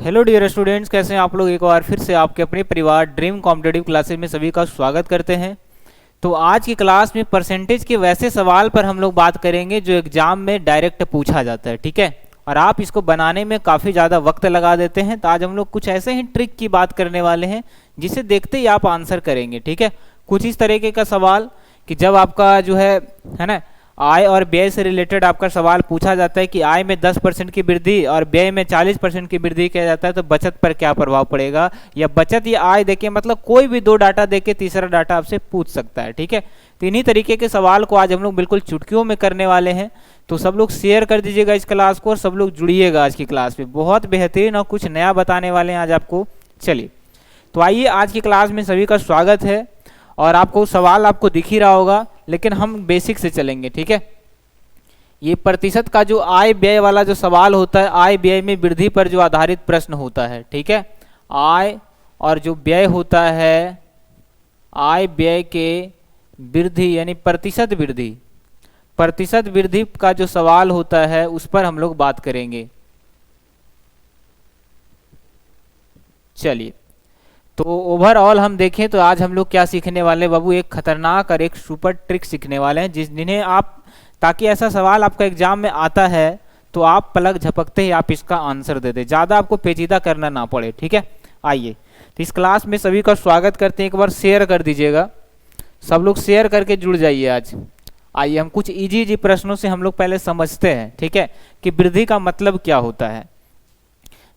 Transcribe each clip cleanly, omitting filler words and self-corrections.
Hello dear students, कैसे हैं आप लोग। एक बार फिर से आपके अपने परिवार ड्रीम कॉम्पिटेटिव क्लासेस में सभी का स्वागत करते हैं। तो आज की क्लास में परसेंटेज के वैसे सवाल पर हम लोग बात करेंगे जो एग्जाम में डायरेक्ट पूछा जाता है, ठीक है। और आप इसको बनाने में काफ़ी ज़्यादा वक्त लगा देते हैं। तो आज हम लोग कुछ ऐसे ही ट्रिक की बात करने वाले हैं जिसे देखते ही आप आंसर करेंगे, ठीक है। कुछ इस तरीके का सवाल कि जब आपका जो है ना आय और व्यय से रिलेटेड आपका सवाल पूछा जाता है कि आय में 10% की वृद्धि और व्यय में 40% की वृद्धि किया जाता है तो बचत पर क्या प्रभाव पड़ेगा, या बचत या आय देके मतलब कोई भी दो डाटा देके तीसरा डाटा आपसे पूछ सकता है, ठीक है। तो इन्हीं तरीके के सवाल को आज हम लोग बिल्कुल चुटकियों में करने वाले हैं। तो सब लोग शेयर कर दीजिएगा इस क्लास को और सब लोग जुड़िएगा आज की क्लास में। बहुत बेहतरीन और कुछ नया बताने वाले हैं आज आपको। चलिए तो आइए, आज की क्लास में सभी का स्वागत है। और आपको सवाल आपको दिख ही रहा होगा, लेकिन हम बेसिक से चलेंगे, ठीक है। ये प्रतिशत का जो आय व्यय वाला जो सवाल होता है, आय व्यय में वृद्धि पर जो आधारित प्रश्न होता है, ठीक है। आय और जो व्यय होता है, आय व्यय के वृद्धि यानी प्रतिशत वृद्धि का जो सवाल होता है उस पर हम लोग बात करेंगे। चलिए तो ओवरऑल हम देखें तो आज हम लोग क्या सीखने वाले बाबू, एक खतरनाक और एक सुपर ट्रिक सीखने वाले हैं जिन्हें आप, ताकि ऐसा सवाल आपका एग्जाम में आता है तो आप पलक झपकते ही आप इसका आंसर दे दें, ज़्यादा आपको पेचीदा करना ना पड़े, ठीक है। आइए तो इस क्लास में सभी का स्वागत करते हैं। एक बार शेयर कर दीजिएगा, सब लोग शेयर करके जुड़ जाइए आज। आइए हम कुछ इजी प्रश्नों से हम लोग पहले समझते हैं, ठीक है, कि वृद्धि का मतलब क्या होता है।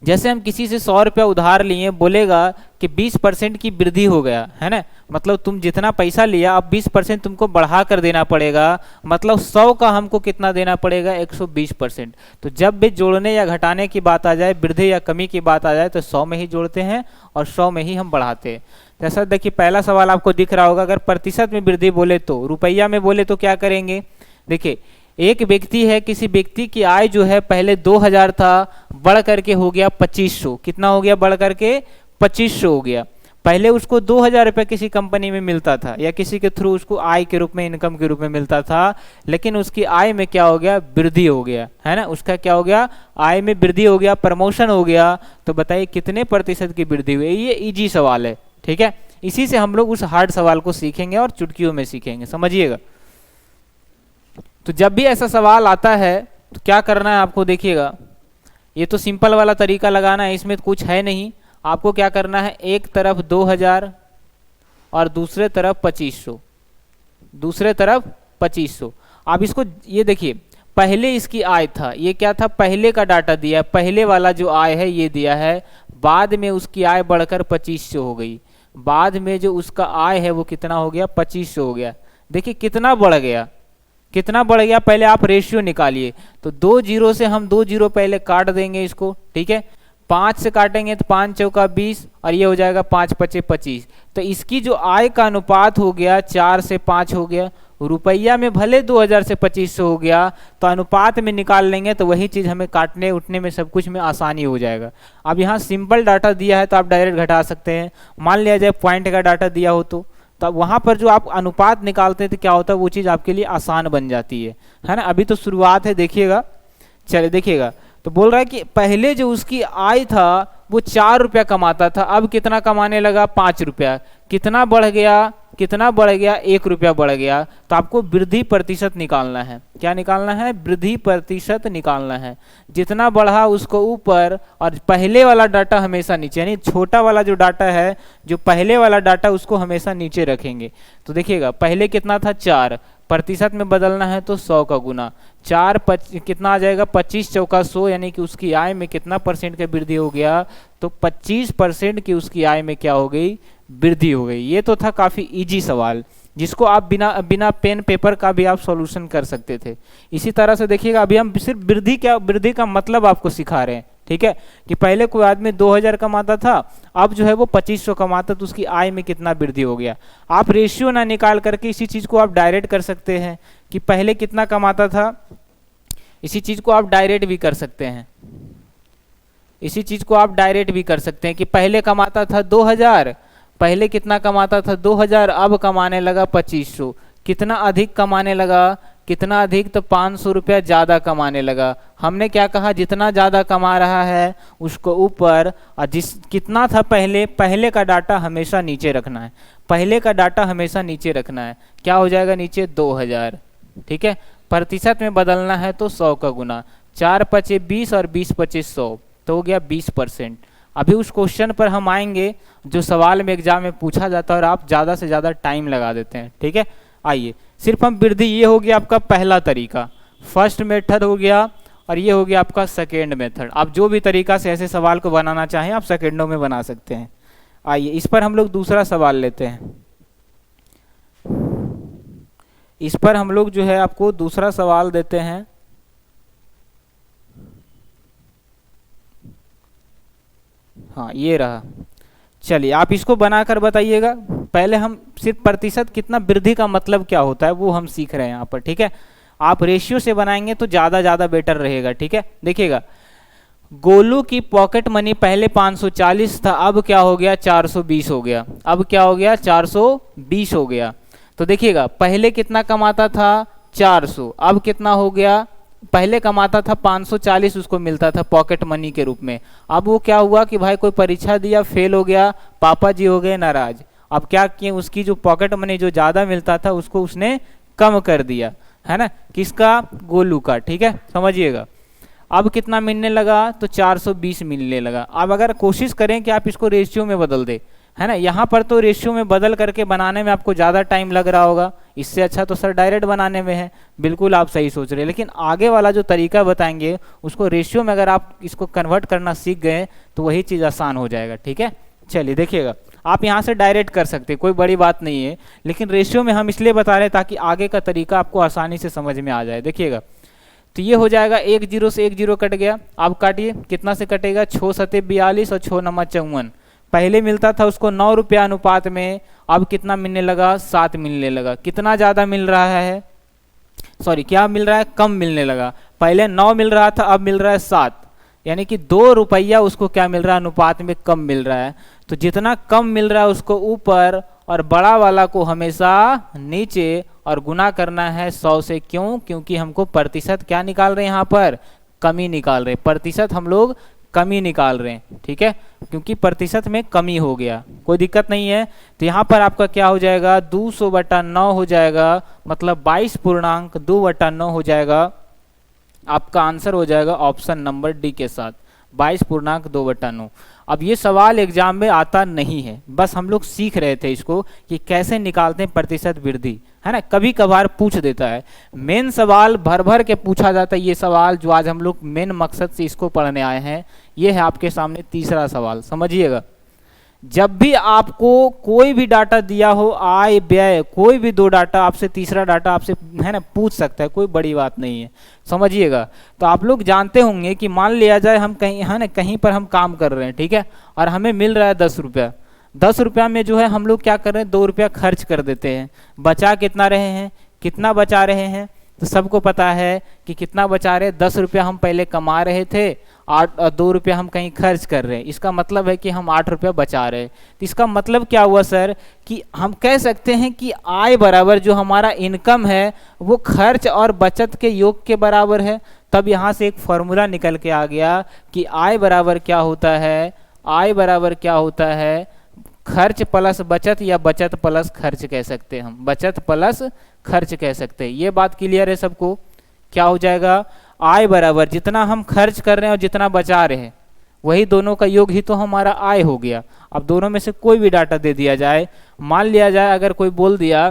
जैसे हम किसी से 100 रुपया उधार लिए, बोलेगा कि 20% की वृद्धि हो गया है ना, मतलब तुम जितना पैसा लिया अब 20% तुमको बढ़ा कर देना पड़ेगा, मतलब 100 का हमको कितना देना पड़ेगा, 120%। तो जब भी जोड़ने या घटाने की बात आ जाए, वृद्धि या कमी की बात आ जाए तो 100 में ही जोड़ते हैं और 100 में ही हम बढ़ाते हैं। जैसा देखिए पहला सवाल आपको दिख रहा होगा, अगर प्रतिशत में वृद्धि बोले तो, रुपया में बोले तो क्या करेंगे। देखिए एक व्यक्ति है, किसी व्यक्ति की आय जो है पहले 2000 था, बढ़ करके हो गया 2500। कितना हो गया, बढ़ करके 2500 हो गया। पहले उसको 2000 रुपये किसी कंपनी में मिलता था या किसी के थ्रू उसको आय के रूप में, इनकम के रूप में मिलता था, लेकिन उसकी आय में क्या हो गया, वृद्धि हो गया, है ना। उसका क्या हो गया, आय में वृद्धि हो गया, प्रमोशन हो गया। तो बताइए कितने प्रतिशत की वृद्धि हुई। ये इजी सवाल है, ठीक है। इसी से हम लोग उस हार्ड सवाल को सीखेंगे और चुटकियों में सीखेंगे, समझिएगा। तो जब भी ऐसा सवाल आता है तो क्या करना है आपको, देखिएगा ये तो सिंपल वाला तरीका लगाना है, इसमें कुछ है नहीं। आपको क्या करना है, एक तरफ 2000 और दूसरे तरफ 2500। आप इसको ये देखिए, पहले इसकी आय था, ये क्या था, पहले का डाटा दिया है, पहले वाला जो आय है ये दिया है। बाद में उसकी आय बढ़कर 2500 हो गई, बाद में जो उसका आय है वो कितना हो गया, 2500 हो गया। देखिए कितना बढ़ गया, कितना बढ़ गया। पहले आप रेशियो निकालिए, तो 2 जीरो से हम 2 जीरो पहले काट देंगे इसको, ठीक है। 5 से काटेंगे तो 5 चौका 20 और ये हो जाएगा 5 पचे 25। तो इसकी जो आय का अनुपात हो गया 4 से 5 हो गया। रुपया में भले 2000 से 2500 हो गया, तो अनुपात में निकाल लेंगे तो वही चीज़ हमें काटने उठने में सब कुछ में आसानी हो जाएगा। अब यहाँ सिंपल डाटा दिया है तो आप डायरेक्ट घटा सकते हैं। मान लिया जाए पॉइंट का डाटा दिया हो तो अब वहाँ पर जो आप अनुपात निकालते हैं तो क्या होता है, वो चीज़ आपके लिए आसान बन जाती है ना। अभी तो शुरुआत है, देखिएगा। चलिए देखिएगा, तो बोल रहा है कि पहले जो उसकी आय था वो 4 रुपया कमाता था, अब कितना कमाने लगा, 5 रुपया। कितना बढ़ गया, 1 रुपया बढ़ गया। तो आपको वृद्धि प्रतिशत निकालना है। क्या निकालना है, वृद्धि प्रतिशत निकालना है। जितना बढ़ा उसको ऊपर और पहले वाला डाटा हमेशा नीचे, यानी छोटा वाला जो डाटा है, जो पहले वाला डाटा उसको हमेशा नीचे रखेंगे। तो देखिएगा पहले कितना था, 4, प्रतिशत में बदलना है तो 100 का गुना 4 कितना आ जाएगा, 25 चौका 100, यानी कि उसकी आय में कितना परसेंट का वृद्धि हो गया, तो 25% की उसकी आय में क्या हो गई, वृद्धि हो गई। ये तो था काफ़ी इजी सवाल जिसको आप बिना पेन पेपर का भी आप सॉल्यूशन कर सकते थे। इसी तरह से देखिएगा अभी हम सिर्फ वृद्धि का मतलब आपको सिखा रहे हैं, ठीक है। कि पहले कोई आदमी 2000 कमाता था, अब जो है वो 2500 कमाता, तो उसकी आय में कितना वृद्धि हो गया। आप रेशियो ना निकाल करके इसी चीज़ को आप डायरेक्ट कर सकते हैं कि पहले कितना कमाता था। इसी चीज़ को आप डायरेक्ट भी कर सकते हैं, इसी चीज़ को आप डायरेक्ट भी कर सकते हैं कि पहले कमाता था 2000, पहले कितना कमाता था 2000, अब कमाने लगा 2500। कितना अधिक कमाने लगा, कितना अधिक, तो 500 रुपया ज़्यादा कमाने लगा। हमने क्या कहा, जितना ज़्यादा कमा रहा है उसको ऊपर, और जिस कितना था पहले, पहले का डाटा हमेशा नीचे रखना है, पहले का डाटा हमेशा नीचे रखना है। क्या हो जाएगा नीचे 2000, ठीक है। प्रतिशत में बदलना है तो 100 का गुना, 4 पचे 20 और 20 पचे 100, तो हो गया 20%। अभी उस क्वेश्चन पर हम आएंगे जो सवाल में एग्जाम में पूछा जाता है और आप ज़्यादा से ज़्यादा टाइम लगा देते हैं, ठीक है। आइए, सिर्फ हम वृद्धि, ये हो गया आपका पहला तरीका, फर्स्ट मेथड हो गया, और ये हो गया आपका सेकेंड मेथड। आप जो भी तरीका से ऐसे सवाल को बनाना चाहें आप सेकेंडों में बना सकते हैं। आइए, इस पर हम लोग दूसरा सवाल लेते हैं। इस पर हम लोग जो है आपको दूसरा सवाल देते हैं। हाँ, ये रहा। चलिए, आप इसको बनाकर बताइएगा। पहले हम सिर्फ प्रतिशत कितना वृद्धि का मतलब क्या होता है वो हम सीख रहे हैं यहाँ पर, ठीक है। आप रेशियो से बनाएंगे तो ज़्यादा बेटर रहेगा, ठीक है। देखिएगा, गोलू की पॉकेट मनी पहले 540 था, अब क्या हो गया 420 हो गया, अब क्या हो गया 420 हो गया। तो देखिएगा, पहले कितना कमाता था 400, अब कितना हो गया, पहले कमाता था 540, उसको मिलता था पॉकेट मनी के रूप में। अब वो क्या हुआ कि भाई कोई परीक्षा दिया, फेल हो गया, पापा जी हो गए नाराज। अब क्या किए, उसकी जो पॉकेट मनी जो ज़्यादा मिलता था उसको उसने कम कर दिया, है ना, किसका, गोलू का, ठीक है, समझिएगा। अब कितना मिलने लगा, तो 420 मिलने लगा। अब अगर कोशिश करें कि आप इसको रेशियो में बदल दे, है ना, यहाँ पर तो रेशियो में बदल करके बनाने में आपको ज़्यादा टाइम लग रहा होगा, इससे अच्छा तो सर डायरेक्ट बनाने में है। बिल्कुल आप सही सोच रहे हैं, लेकिन आगे वाला जो तरीका बताएंगे उसको रेशियो में अगर आप इसको कन्वर्ट करना सीख गए तो वही चीज़ आसान हो जाएगा, ठीक है। चलिए देखिएगा, आप यहाँ से डायरेक्ट कर सकते हैं, कोई बड़ी बात नहीं है, लेकिन रेशियो में हम इसलिए बता रहे हैं ताकि आगे का तरीका आपको आसानी से समझ में आ जाए। देखिएगा, तो ये हो जाएगा 1 0 से 1 0 कट गया। अब काटिए, कितना से कटेगा, 6 सते 42 और 6 नमा 54। पहले मिलता था उसको 9 रुपया अनुपात में, अब कितना मिलने लगा, 7 मिलने लगा। कितना ज़्यादा मिल रहा है, सॉरी क्या मिल रहा है, कम मिलने लगा। पहले 9 मिल रहा था, अब मिल रहा है 7, यानी कि 2 रुपया उसको क्या मिल रहा है, अनुपात में कम मिल रहा है। तो जितना कम मिल रहा है उसको ऊपर, और बड़ा वाला को हमेशा नीचे, और गुना करना है 100 से। क्यों, क्योंकि हमको प्रतिशत क्या निकाल रहे हैं, यहाँ पर कमी निकाल रहे हैं, प्रतिशत हम लोग कमी निकाल रहे हैं, ठीक है, क्योंकि प्रतिशत में कमी हो गया, कोई दिक्कत नहीं है। तो यहाँ पर आपका क्या हो जाएगा, 200/9 हो जाएगा, मतलब 22.2/9 हो जाएगा। आपका आंसर हो जाएगा ऑप्शन नंबर डी के साथ, 22.2/9। अब ये सवाल एग्जाम में आता नहीं है, बस हम लोग सीख रहे थे इसको कि कैसे निकालते हैं प्रतिशत वृद्धि, है ना। कभी कभार पूछ देता है, मेन सवाल भर भर के पूछा जाता है। ये सवाल जो आज हम लोग मेन मकसद से इसको पढ़ने आए हैं, ये है आपके सामने तीसरा सवाल, समझिएगा। जब भी आपको कोई भी डाटा दिया हो, आय व्यय, कोई भी दो डाटा आपसे, तीसरा डाटा आपसे, है ना, पूछ सकता है, कोई बड़ी बात नहीं है, समझिएगा। तो आप लोग जानते होंगे कि मान लिया जाए हम कहीं, है ना, कहीं पर हम काम कर रहे हैं, ठीक है, और हमें मिल रहा है 10 रुपया। 10 रुपया में जो है हम लोग क्या कर रहे हैं, 2 रुपया खर्च कर देते हैं। बचा कितना रहे हैं, कितना बचा रहे हैं, तो सबको पता है कि कितना बचा रहे हैं। 10 रुपया हम पहले कमा रहे थे, 2 रुपया हम कहीं खर्च कर रहे हैं, इसका मतलब है कि हम 8 रुपया बचा रहे हैं। तो इसका मतलब क्या हुआ सर, कि हम कह सकते हैं कि आय बराबर जो हमारा इनकम है वो खर्च और बचत के योग के बराबर है। तब यहाँ से एक फॉर्मूला निकल के आ गया कि आय बराबर क्या होता है, आय बराबर क्या होता है, खर्च प्लस बचत, या बचत प्लस खर्च कह सकते हैं हम, बचत प्लस खर्च कह सकते हैं। ये बात क्लियर है सबको। क्या हो जाएगा, आय बराबर जितना हम खर्च कर रहे हैं और जितना बचा रहे हैं वही दोनों का योग ही तो हमारा आय हो गया। अब दोनों में से कोई भी डाटा दे दिया जाए, मान लिया जाए अगर कोई बोल दिया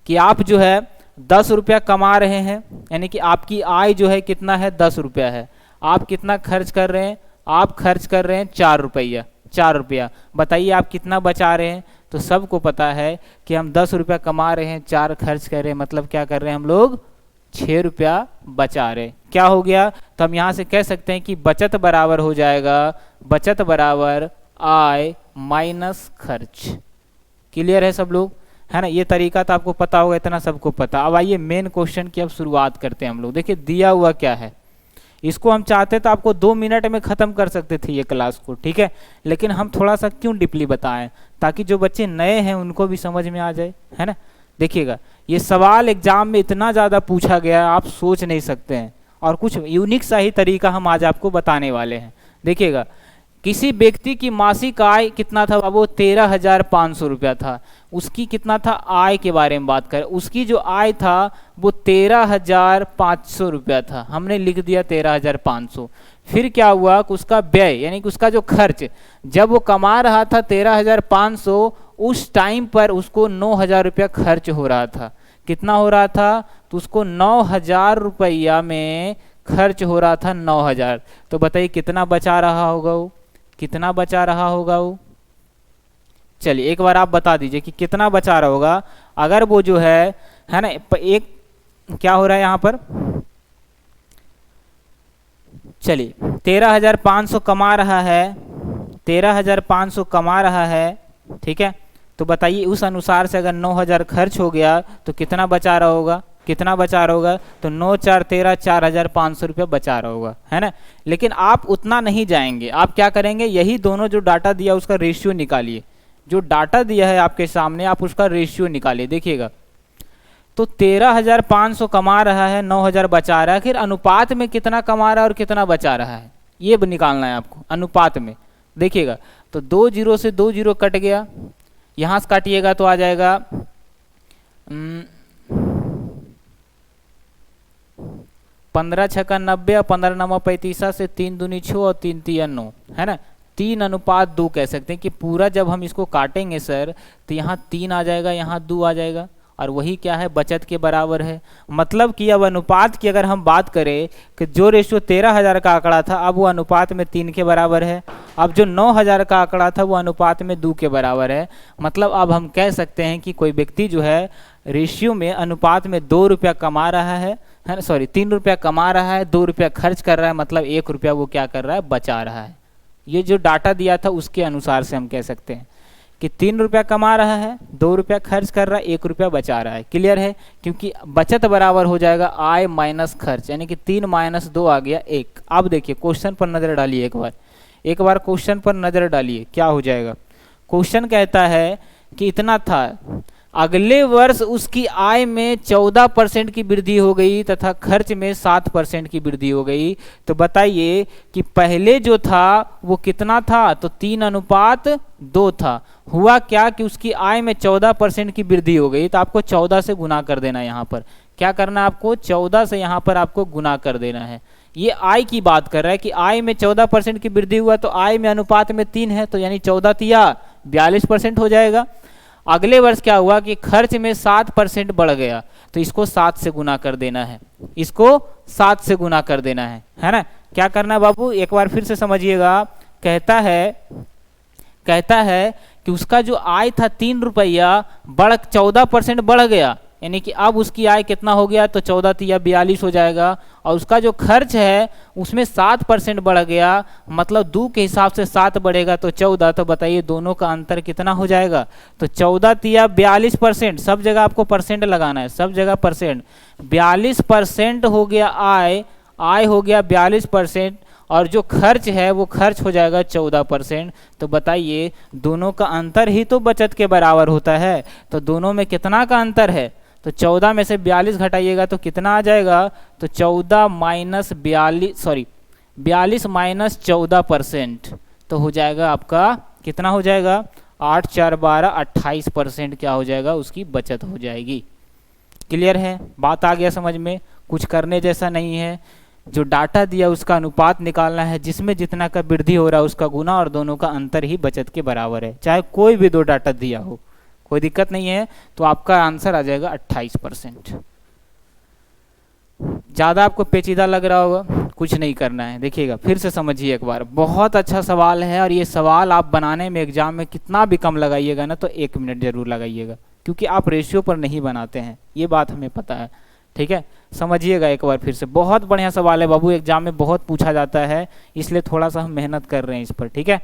कि आप जो है 10 रुपया कमा रहे हैं, यानी कि आपकी आय जो है कितना है, 10 रुपया है। आप कितना खर्च कर रहे हैं, आप खर्च कर रहे हैं 4 रुपया, 4 रुपया। बताइए आप कितना बचा रहे हैं। तो सबको पता है कि हम 10 रुपया कमा रहे हैं, 4 खर्च कर रहे हैं, मतलब क्या कर रहे हैं हम लोग, 6 रुपया बचा रहे। क्या हो गया, तो हम यहाँ से कह सकते हैं कि बचत बराबर हो जाएगा, बचत बराबर आय माइनस खर्च। क्लियर है सब लोग, है ना। ये तरीका तो आपको पता होगा, इतना सबको पता। अब आइए मेन क्वेश्चन की अब शुरुआत करते हैं हम लोग। देखिए दिया हुआ क्या है, इसको हम चाहते तो आपको 2 मिनट में ख़त्म कर सकते थे ये क्लास को, ठीक है, लेकिन हम थोड़ा सा क्यों डीपली बताएं, ताकि जो बच्चे नए हैं उनको भी समझ में आ जाए, है ना। देखिएगा, ये सवाल एग्जाम में इतना ज़्यादा पूछा गया है आप सोच नहीं सकते हैं, और कुछ यूनिक सा ही तरीका हम आज आपको बताने वाले हैं। देखिएगा, किसी व्यक्ति की मासिक आय कितना था बाबू, 13,500 रुपया था। उसकी कितना था, आय के बारे में बात करें, उसकी जो आय था वो 13,500 रुपया था, हमने लिख दिया 13,500। फिर क्या हुआ कि उसका व्यय यानी कि उसका जो खर्च, जब वो कमा रहा था 13,500, उस टाइम पर उसको 9,000 रुपया खर्च हो रहा था। कितना हो रहा था, तो उसको 9,000 रुपया में खर्च हो रहा था, 9,000। तो बताइए कितना बचा रहा होगा वो, कितना बचा रहा होगा वो। चलिए एक बार आप बता दीजिए कि कितना बचा रहा होगा। अगर वो जो है ना, एक क्या हो रहा है यहाँ पर, चलिए 13,500 कमा रहा है, 13,500 कमा रहा है, ठीक है। तो बताइए उस अनुसार से अगर 9,000 खर्च हो गया तो कितना बचा रहा होगा, कितना बचा रहा होगा, तो 9 4 13, 4,500 रुपया बचा रहा होगा, है ना। लेकिन आप उतना नहीं जाएंगे, आप क्या करेंगे, यही दोनों जो डाटा दिया उसका रेशियो निकालिए। जो डाटा दिया है आपके सामने आप उसका रेशियो निकालिए। देखिएगा, तो 13,500 कमा रहा है, 9,000 बचा रहा है, फिर अनुपात में कितना कमा रहा है और कितना बचा रहा है ये निकालना है आपको अनुपात में। देखिएगा, तो 2 0 से 2 0 कट गया, यहाँ से काटिएगा तो आ जाएगा 15 छक्का 90, 15 9 35 से 3 दूनी 6 और 3 3 9, है ना। 3:2 कह सकते हैं कि पूरा जब हम इसको काटेंगे सर तो यहाँ 3 आ जाएगा, यहाँ 2 आ जाएगा, और वही क्या है, बचत के बराबर है। मतलब कि अब अनुपात की अगर हम बात करें कि जो रेशियो 13,000 का आंकड़ा था अब वो अनुपात में 3 के बराबर है, अब जो 9,000 का आंकड़ा था वो अनुपात में 2 के बराबर है। मतलब अब हम कह सकते हैं कि कोई व्यक्ति जो है रेशियो में अनुपात में 2 रुपया कमा रहा है ना, सॉरी 3 रुपया कमा रहा है, 2 रुपया खर्च कर रहा है, मतलब 1 रुपया वो क्या कर रहा है, बचा रहा है। ये जो डाटा दिया था उसके अनुसार से हम कह सकते हैं कि 3 रुपया कमा रहा है, 2 रुपया खर्च कर रहा है, 1 रुपया बचा रहा है। क्लियर है, क्योंकि बचत बराबर हो जाएगा आय माइनस खर्च, यानी कि 3 - 2 आ गया 1। अब देखिए क्वेश्चन पर नजर डालिए, एक बार क्वेश्चन पर नजर डालिए क्या हो जाएगा। क्वेश्चन कहता है कि इतना था, अगले वर्ष उसकी आय में 14% की वृद्धि हो गई तथा खर्च में 7% की वृद्धि हो गई। तो बताइए कि पहले जो था वो कितना था, तो 3:2 था। हुआ क्या कि उसकी आय में 14% की वृद्धि हो गई, तो आपको 14 से गुना कर देना है। यहाँ पर क्या करना है आपको, 14 से यहाँ पर आपको गुना कर देना है। ये आय की बात कर रहा है कि आय में 14% की वृद्धि हुआ, तो आय में अनुपात में 3 है, तो यानी 14 तिया 42% हो जाएगा। अगले वर्ष क्या हुआ कि खर्च में 7% बढ़ गया, तो इसको 7 से गुना कर देना है, इसको 7 से गुना कर देना है ना। क्या करना है बाबू, एक बार फिर से समझिएगा। कहता है कि उसका जो आय था 3 रुपया 14% बढ़ गया, यानी कि अब उसकी आय कितना हो गया, तो 14 तिया 42 हो जाएगा। और उसका जो खर्च है उसमें 7% बढ़ गया, मतलब 2 के हिसाब से 7 बढ़ेगा तो 14। तो बताइए दोनों का अंतर कितना हो जाएगा, तो 14 तिया 42%, सब जगह आपको परसेंट लगाना है, सब जगह परसेंट। 42% हो गया आय हो गया 42%, और जो खर्च है वो खर्च हो जाएगा 14%। तो बताइए दोनों का अंतर ही तो बचत के बराबर होता है। तो दोनों में कितना का अंतर है, तो 14 में से 42 घटाइएगा तो कितना आ जाएगा, तो 42 माइनस 14%, तो हो जाएगा आपका कितना हो जाएगा, 8 4 12 28% क्या हो जाएगा, उसकी बचत हो जाएगी। क्लियर है, बात आ गया समझ में, कुछ करने जैसा नहीं है। जो डाटा दिया उसका अनुपात निकालना है, जिसमें जितना का वृद्धि हो रहा है उसका गुना, और दोनों का अंतर ही बचत के बराबर है। चाहे कोई भी 2 डाटा दिया हो, कोई दिक्कत नहीं है। तो आपका आंसर आ जाएगा 28%। ज़्यादा आपको पेचीदा लग रहा होगा, कुछ नहीं करना है। देखिएगा फिर से समझिए एक बार, बहुत अच्छा सवाल है, और ये सवाल आप बनाने में एग्जाम में कितना भी कम लगाइएगा ना, तो 1 मिनट जरूर लगाइएगा, क्योंकि आप रेशियो पर नहीं बनाते हैं, ये बात हमें पता है। ठीक है, समझिएगा एक बार फिर से, बहुत बढ़िया सवाल है बाबू, एग्जाम में बहुत पूछा जाता है, इसलिए थोड़ा सा हम मेहनत कर रहे हैं इस पर। ठीक है,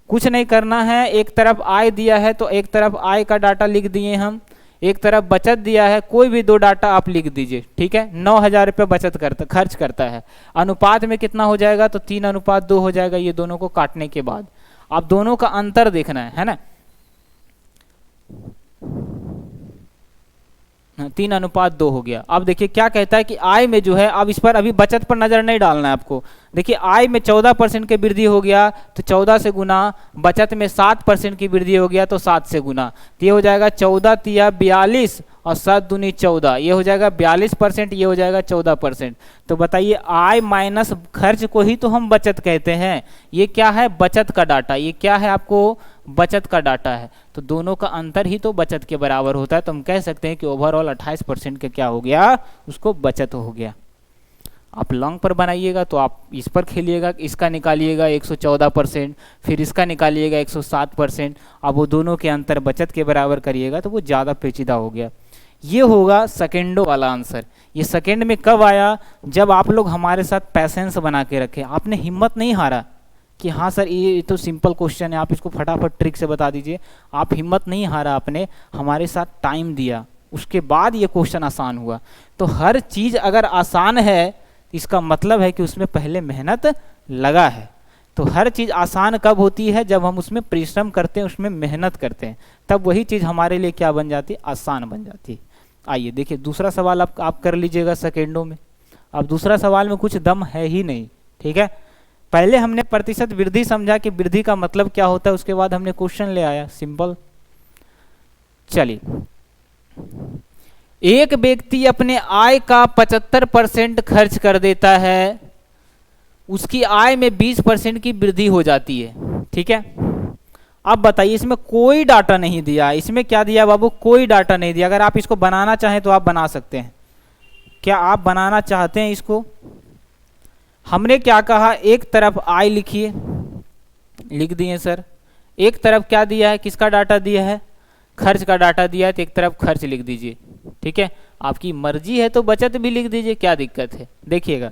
कुछ नहीं करना है, एक तरफ आय दिया है तो एक तरफ आय का डाटा लिख दिए हम, एक तरफ बचत दिया है, कोई भी 2 डाटा आप लिख दीजिए। ठीक है, 9,000 रुपये बचत खर्च करता है, अनुपात में कितना हो जाएगा, तो 3:2 हो जाएगा, ये दोनों को काटने के बाद। आप दोनों का अंतर देखना है ना। 3:2 हो गया। अब देखिए क्या कहता है कि आय में जो है, अब इस पर अभी बचत पर नजर नहीं डालना है आपको। देखिए आय में 14% की वृद्धि हो गया तो 14 से गुना, बचत में 7% की वृद्धि हो गया तो 7 से गुना, तो ये हो जाएगा 14 तिया 42 और 7 दूनी 14, ये हो जाएगा 42%, ये हो जाएगा 14%। तो बताइए आय माइनस खर्च को ही तो हम बचत कहते हैं। ये क्या है? बचत का डाटा। ये क्या है? आपको बचत का डाटा है। तो दोनों का अंतर ही तो बचत के बराबर होता है। तो हम कह सकते हैं कि ओवरऑल 28% का क्या हो गया? उसको बचत हो गया। आप लॉन्ग पर बनाइएगा तो आप इस पर खेलिएगा, इसका निकालिएगा 114%, फिर इसका निकालिएगा 107%। अब वो दोनों के अंतर बचत के बराबर करिएगा तो वो ज़्यादा पेचीदा हो गया। ये होगा सेकेंडों वाला आंसर। ये सेकेंड में कब आया? जब आप लोग हमारे साथ पैसेंस बना के रखे, आपने हिम्मत नहीं हारा कि हाँ सर ये तो सिंपल क्वेश्चन है, आप इसको फटाफट ट्रिक से बता दीजिए। आप हिम्मत नहीं हारा, आपने हमारे साथ टाइम दिया, उसके बाद ये क्वेश्चन आसान हुआ। तो हर चीज़ अगर आसान है इसका मतलब है कि उसमें पहले मेहनत लगा है। तो हर चीज़ आसान कब होती है? जब हम उसमें परिश्रम करते हैं, उसमें मेहनत करते हैं, तब वही चीज़ हमारे लिए क्या बन जाती है? आसान बन जाती है। आइए देखिए दूसरा सवाल आप कर लीजिएगा सेकेंडों में। अब दूसरा सवाल में कुछ दम है ही नहीं, ठीक है। पहले हमने प्रतिशत वृद्धि समझा कि वृद्धि का मतलब क्या होता है, उसके बाद हमने क्वेश्चन ले आया सिंपल। चलिए, एक व्यक्ति अपने आय का 75% खर्च कर देता है, उसकी आय में 20% की वृद्धि हो जाती है, ठीक है। अब बताइए, इसमें कोई डाटा नहीं दिया। इसमें क्या दिया बाबू? कोई डाटा नहीं दिया। अगर आप इसको बनाना चाहें तो आप बना सकते हैं। क्या आप बनाना चाहते हैं इसको? हमने क्या कहा? एक तरफ आय लिखिए, लिख दिए सर। एक तरफ क्या दिया है? किसका डाटा दिया है? खर्च का डाटा दिया है, तो एक तरफ खर्च लिख दीजिए, ठीक है। आपकी मर्जी है तो बचत भी लिख दीजिए, क्या दिक्कत है। देखिएगा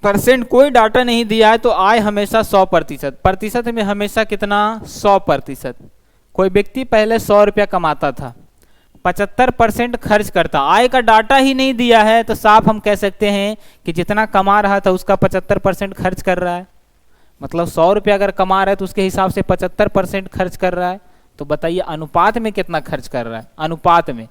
परसेंट कोई डाटा नहीं दिया है तो आय हमेशा 100%। प्रतिशत में हमेशा कितना? 100%। कोई व्यक्ति पहले 100 रुपया कमाता था, 75% खर्च करता, आय का डाटा ही नहीं दिया है तो साफ हम कह सकते हैं कि जितना कमा रहा था उसका 75% खर्च कर रहा है। मतलब 100 रुपया अगर कमा रहा है तो उसके हिसाब से 75% खर्च कर रहा है। तो बताइए अनुपात में कितना खर्च कर रहा है? अनुपात में,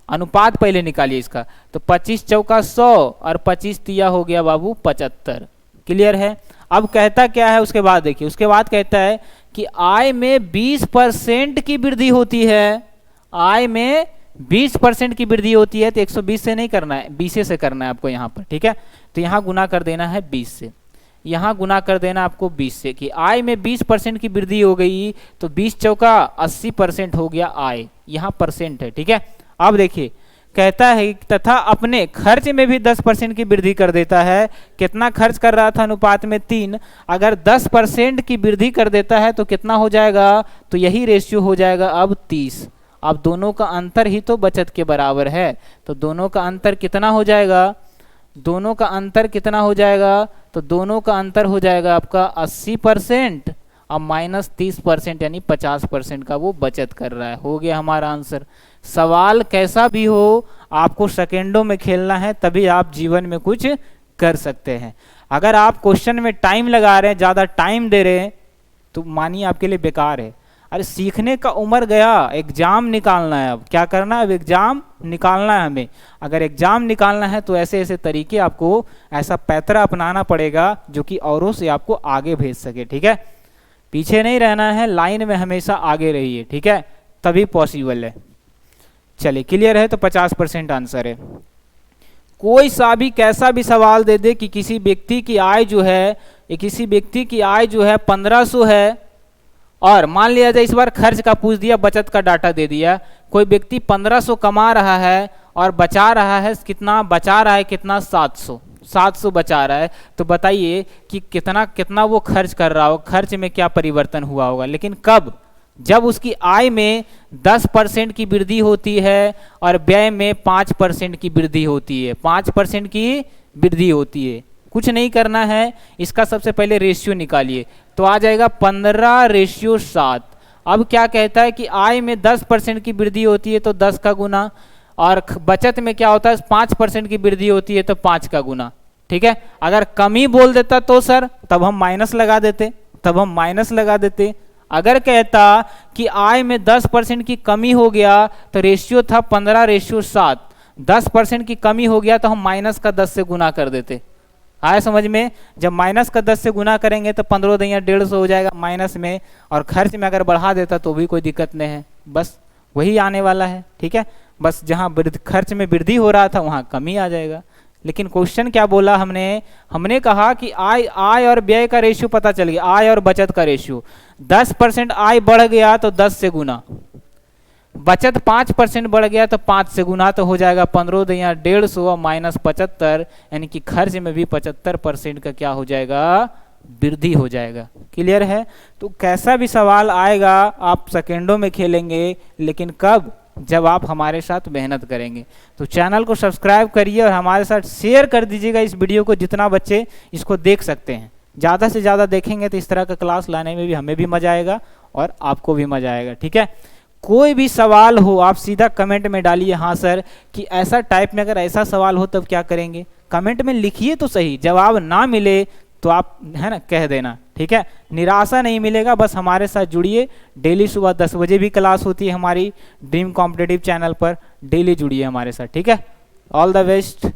अनुपात पहले निकालिए इसका। तो 25 चौका 100 और 25 तिया हो गया बाबू 75। क्लियर है? अब कहता क्या है उसके बाद? देखिए उसके बाद कहता है कि आय में 20% की वृद्धि होती है। आय में 20% की वृद्धि होती है तो 120 से नहीं करना है, 20 से करना है आपको यहाँ पर, ठीक है। तो यहाँ गुना कर देना है 20 से, यहाँ गुना कर देना आपको 20 से कि आय में 20% की वृद्धि हो गई तो 20 चौका 80% हो गया आय, यहाँ परसेंट है, ठीक है। अब देखिए कहता है तथा अपने खर्च में भी 10% की वृद्धि कर देता है। कितना खर्च कर रहा था? अनुपात में 3। अगर 10% की वृद्धि कर देता है तो कितना हो जाएगा? तो यही रेशियो हो जाएगा अब 30। अब दोनों का अंतर ही तो बचत के बराबर है। तो दोनों का अंतर कितना हो जाएगा? दोनों का अंतर कितना हो जाएगा? तो दोनों का अंतर हो जाएगा आपका 80% अब माइनस 30% यानी 50% का वो बचत कर रहा है। हो गया हमारा आंसर। सवाल कैसा भी हो, आपको सेकेंडों में खेलना है, तभी आप जीवन में कुछ कर सकते हैं। अगर आप क्वेश्चन में टाइम लगा रहे हैं, ज़्यादा टाइम दे रहे हैं, तो मानिए आपके लिए बेकार है। अरे सीखने का उम्र गया, एग्जाम निकालना है। अब क्या करना है? अब एग्जाम निकालना है हमें। अगर एग्जाम निकालना है तो ऐसे ऐसे तरीके आपको, ऐसा पैतरा अपनाना पड़ेगा जो कि औरों से आपको आगे भेज सके, ठीक है। पीछे नहीं रहना है, लाइन में हमेशा आगे रहिए, ठीक है, तभी पॉसिबल है। चलिए क्लियर है? तो 50% आंसर है। कोई सा भी कैसा भी सवाल दे दे कि किसी व्यक्ति की आय जो है, किसी व्यक्ति की आय जो है 1500 है, और मान लिया जाए इस बार खर्च का पूछ दिया, बचत का डाटा दे दिया। कोई व्यक्ति 1500 कमा रहा है और बचा रहा है कितना? बचा रहा है कितना? 700 बचा रहा है। तो बताइए कि कितना कितना वो खर्च कर रहा हो, खर्च में क्या परिवर्तन हुआ होगा। लेकिन कब? जब उसकी आय में 10% की वृद्धि होती है और व्यय में 5% की वृद्धि होती है। 5% की वृद्धि होती है। कुछ नहीं करना है, इसका सबसे पहले रेशियो निकालिए तो आ जाएगा 15:7। अब क्या कहता है कि आय में 10% की वृद्धि होती है तो 10 का गुना, और बचत में क्या होता है? 5% की वृद्धि होती है तो 5 का गुना, ठीक है। अगर कम ही बोल देता तो सर तब हम माइनस लगा देते, अगर कहता कि आय में 10% की कमी हो गया तो रेशियो था 15:7, 10% की कमी हो गया तो हम माइनस का 10 से गुना कर देते। आया समझ में? जब माइनस का 10 से गुना करेंगे तो 15 × 150 हो जाएगा माइनस में, और खर्च में अगर बढ़ा देता तो भी कोई दिक्कत नहीं है, बस वही आने वाला है। ठीक है, बस जहाँ खर्च में वृद्धि हो रहा था वहाँ कमी आ जाएगा। लेकिन क्वेश्चन क्या बोला हमने कहा कि आय और व्यय का रेशियो पता चल गया, आय और बचत का रेशियो 10% आय बढ़ गया तो 10 से गुना, बचत 5% बढ़ गया तो 5 से गुना, तो हो जाएगा 15 × 150 और -75, यानी कि खर्च में भी 75% का क्या हो जाएगा, वृद्धि हो जाएगा। क्लियर है? तो कैसा भी सवाल आएगा आप सेकेंडों में खेलेंगे, लेकिन कब? जब आप हमारे साथ मेहनत करेंगे। तो चैनल को सब्सक्राइब करिए और हमारे साथ शेयर कर दीजिएगा इस वीडियो को, जितना बच्चे इसको देख सकते हैं। ज़्यादा से ज़्यादा देखेंगे तो इस तरह का क्लास लाने में भी हमें भी मज़ा आएगा और आपको भी मज़ा आएगा। ठीक है, कोई भी सवाल हो आप सीधा कमेंट में डालिए, हाँ सर कि ऐसा टाइप में अगर ऐसा सवाल हो तब क्या करेंगे, कमेंट में लिखिए तो सही। जवाब ना मिले तो आप है ना कह देना। ठीक है, निराशा नहीं मिलेगा, बस हमारे साथ जुड़िए। डेली सुबह 10 बजे भी क्लास होती है हमारी ड्रीम कॉम्पिटिटिव चैनल पर, डेली जुड़िए हमारे साथ। ठीक है, ऑल द बेस्ट।